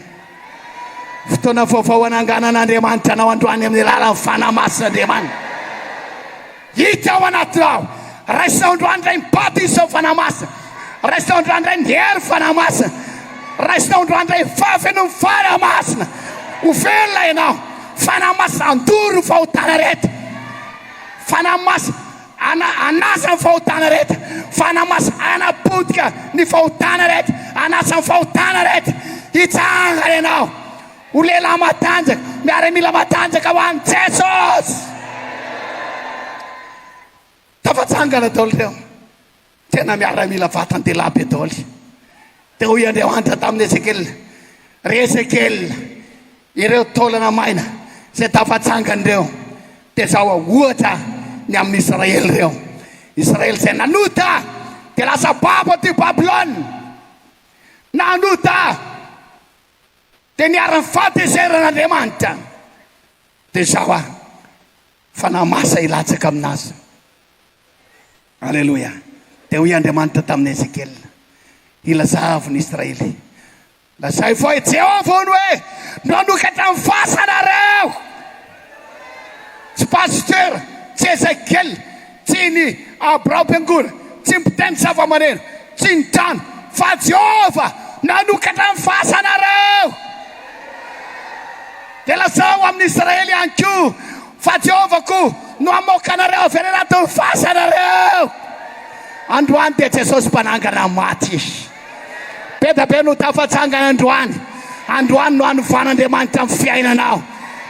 fotoana vaovao ananganan'Andriamanitra anao androany amin'ny lalan'ny fanamasin'Andriamanitra hita ao anatinao raisinao androany ray mipaty izao fanamasina raisinao androany ray niery fanamasina raisinao androany ray fafy no fanamasina ho velona ianao fanamasina andoro fahotana rehetra fanamasina anasa ny fahotana rehetra fanamasina anapotika ny fahotana rehetra anasa ny fahotana rehetra hitsangana ianao ho lehilahy matanjaka miara-mila matanjaka ho an'i Jesosy tafatsangana daoly reo tena miara-mila vatan-dehilahy be daoly dia hoy Andriamanitra tamin'ny Ezekely ireo taolana maina izay tafatsangany reo dia zao ohatra ny amin'ny Israely reo Israely izay nanota dia lasa babo ty Babilôna nanota dia niara-ny fahatezeran'Andriamanitra dia zao fanamasa ilatsaka aminazy aleloia dia hoy Andriamanitra tamin'ny Ezekely ilazavo ny Israely lazay fa Jehovah hono hoe nanokatra ny fasanareo tsy pasteur tsy Ezekely tsy ny Abrao Bengora tsy mpiteny zava-maneno tsy ny trano fa Jehovah nanokatra ny fasanareo dia lazao amin'ny Israely ihany koa fa Jehovah koa no amoaka anareo avy any anatin'ny fasanareo androany dia Jesosy mpanangana maty izy be da be no tafatsangana androany no anovan'Andriamanitra amin'ny fiainanao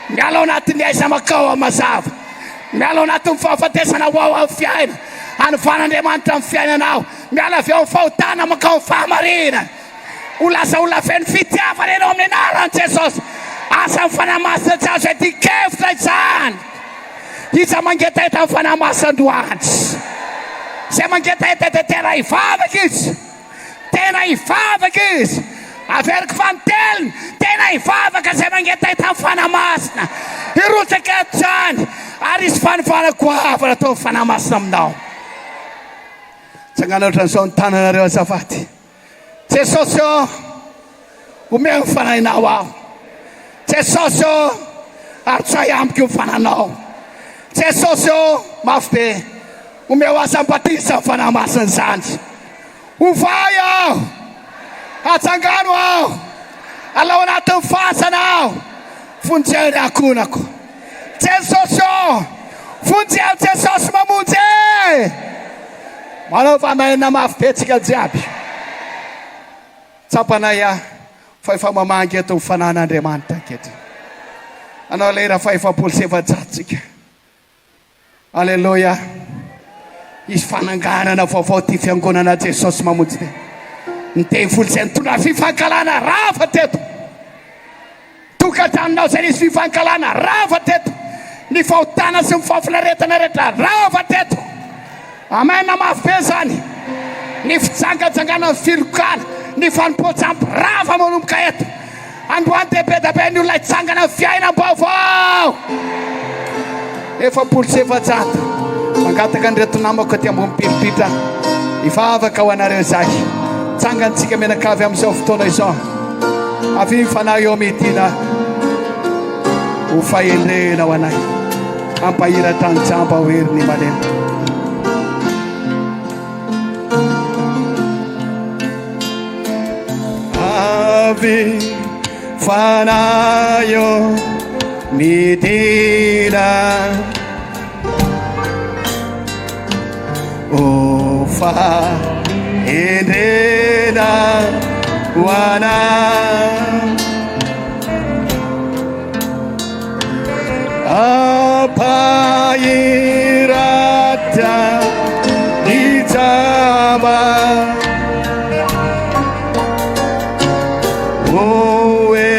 miala ao anatin'ny aiza makao amazava miala ao anatin'ny fahafatesana ho ao amin'ny fiaina anovan'Andriamanitra amin'ny fiainanao miala avy ao amin'ny fahotana makao amin'ny fahamarina ho lasa olona feno fitiavana ianao amin'ny anaran'i Jesosy asa ny fanamasina tsy azo etikefitra izany iza mangetaheta amin'ny fanamasina androany izay mangetaheta dia tena hivavaka izy tena hivavaka izy averiky fanoteliny tena hivavaka izay mangetaheta amin'ny fanamasina hirotsaka atrany ary izy fanofanako avana atao amin'ny fanamasina aminao tsangana ohatran'izao ny tananareo azafady Jesosy o omeo ny fanahinao aho Jesosy o arotsay amiko ny fananao Jesosy o mafy be omeo asam-batisa ny fanamasina izany hovay aho atsangano aho alao anatin'ny fasana aho fonjeny akonako Jesosy o fonjeo Jesosy mamonjy manao famaina mafy be tsika jiaby tsapanay fa efa mamangy eto ny fanan'Andriamanitra aketo anao lera fa efapolo sy efajatsika aleloia izy fananganana vaovao ty fiangonana Jesosy mamonjy te ny tevolo izay nitondra fifankalana rafa teto tokatranonao izay nisy fifankalana rafa teto ny fahotana sy ny fahafinaretana rehetra rafa teto amena mafy be zany ny fitsangatsangana ny filokana ny fanompoatsampy rafa manomboka eto androany dia be da be ny olona hitsangana ny fiainam-baovao efapolo sy efajato mangataka nyreto namako aty ambony pilipitra hivavaka ho anareo zahy tsangantsika menakavy amin'izao fotoana izao avy fanahy eo midina ho fahendrena ho anahy ampahiratra ny jamba ho heriny malema avy fanahy eo midina fa endrena wana apahirata dijaba oe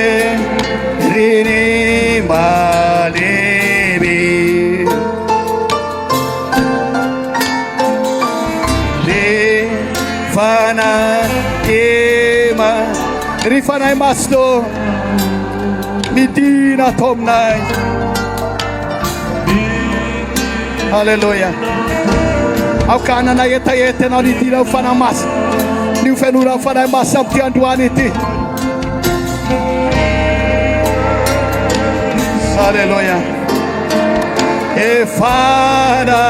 rini malebi fana ema rifanay masto midina tomnay haleluya aokanana etaeta anao nidina fanamasy ny fianora fanahy masy amty androany ity. Alleluia. Efana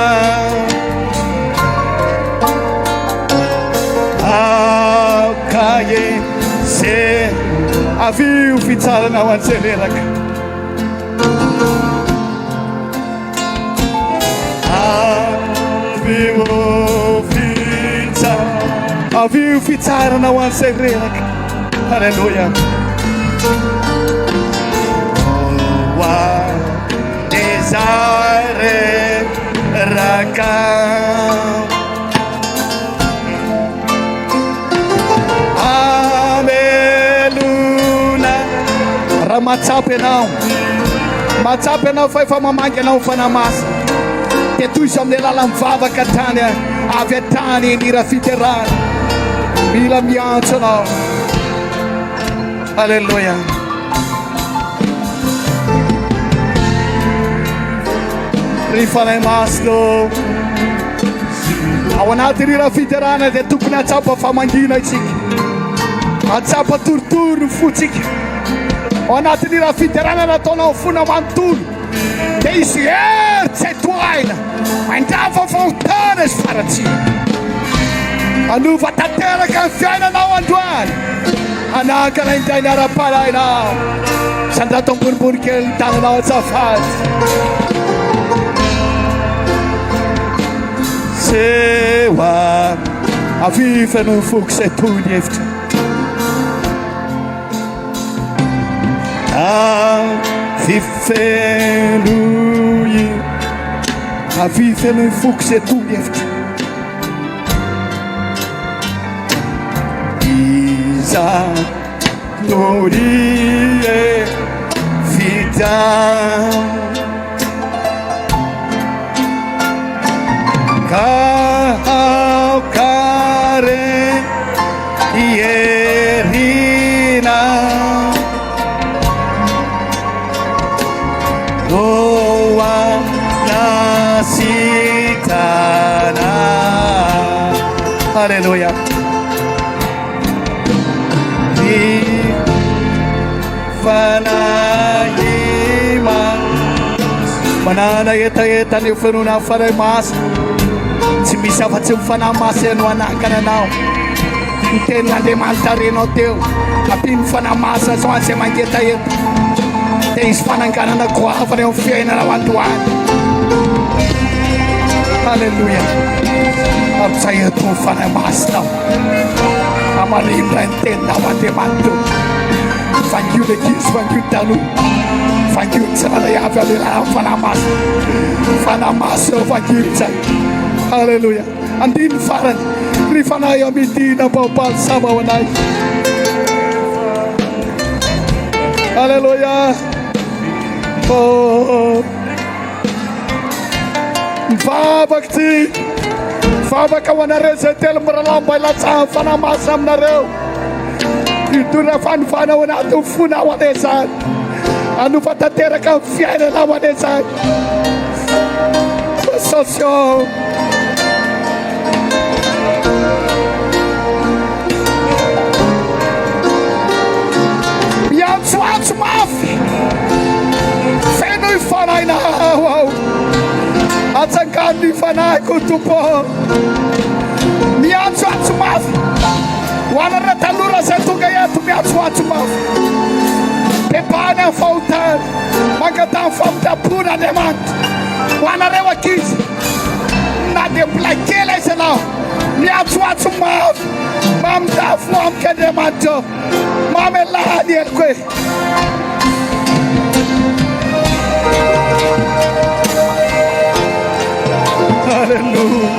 akaye se avy o fitsarana ho an'izay avy o fitsarana ho an'izay reraka. Alleluia. Desire raka ameluna raha matsapy anao fa efa mamangy anao fanamasy dia toy izy amin'ny alala mivavaka tany avy atany nira fiterana mila miantso anao. Alleluia. Ry fanahy masino ao anaty rira fiterana dia tokony atsapa famangina itsika, atsapa torotoro fotsika ao anaty rira fiterana nataonao fona manontolo dia izy tsy etoaina mandrava faotana izy faratsika anova tanteraka ny fiainanao androany anakana indray niara-palainao sandrato ambonimbony kely ny tananao atsafady sewa aviva no fokse tony efitra fifenuyi aviva no fokse tony efitra iza torie vita kau kare ierina doa nasitana. Haleluya. Fanayima manana eta ny fenona fanahy masy tsy misy afa-tsy mifanahy masy anao anakana anao ny tenin'Andriamanitra renao teo ampiny fanahy masy azo antsy mangetaeta dia izy fananganana goavana eo amin'ny fiainanao androany. Halleluia. Ampizay eto ny fanahy masinao amarimra ny teninao Andriamanitra vangio l'Église, vangio tanoa, vangio tsirairay avy alelanao fanahy masina vangio tsara. Halleluia. Andiny farany ry fanahy amidina baobaly sama ao anahy. Halleluia. Mivavaka ty mivavaka ho anareo zay telo miralao mba hilatsaha fanahy masina aminareo idona fanofana ao anaty ny fona ao ane zany anofa tanteraka ny fiainana ao ane zany association miantsoantso mafy feno ifanahinao ao atsangano ifanahiko tompo miantsoantso mafy ho anareo tanora zay tonga eto miantsoantso mafy pepany amin'ny fahotany mangatany famindapona Andriamanitra ho anareo ankizy na dia mbola kely izy anao miantsoantso mafy mamindafo amiko Andriamanitra mamelany eliko e. Hallelujah.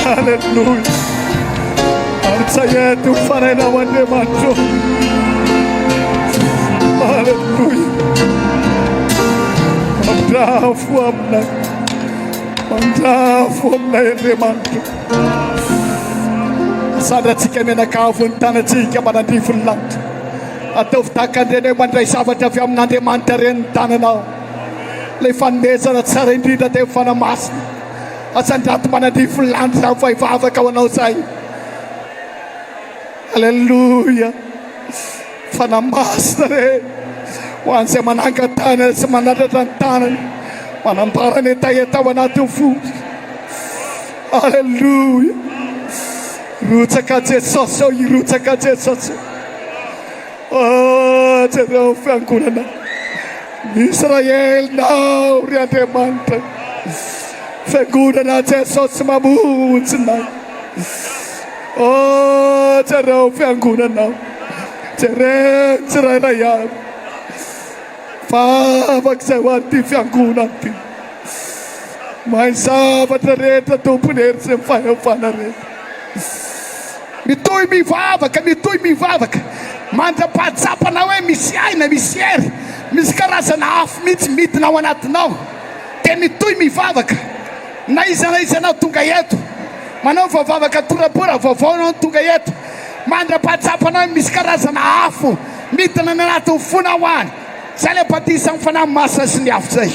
Hallelujah. Artsayet ufarena wande matro. Hallelujah. Mandrafu amna ende matro. Sadratsika menakavo ny tanatsika manandrifo ny lanitra ataovy takandreny mandray zavatra avy amin'Andriamanitra reny ny tananao le fanomezana tsara indrindra dia fanahy masina Atsandrato manadry filandry za fa efa afaka ho anao zay. Alleluia. Fanamasina re ho an'izay manangan-tany sy manandratra ny tanany, manambara ny etaeta ao anaty fo. Alleluia. Rotsaka Jesosy ao, irotsaka Jesosy. Jereo fiangonana Israel nao ry Andriamanitra, fiangonana Jesosy mamonjy nao. Jereo fiangonana jereo tsirairay avy favaka izay ho an'ity fiangonana ty. Mahay zavatra rehetra tompony hery sy fahefana rehetra. Mitohy mivavaka mandra-pahatsapana hoe misy aina misy hery, misy karazana afo mihitsy midina ao anatinao, dia mitohy mivavaka. Na izanao tonga eto manao vavavaka torapora vaovao anao tonga eto, mandra-pahatsapana hoe misy karazana afo midina ny anatin'ny fona ho any. Zay le batisa amin'ny fanahy masina sy ny afo zay.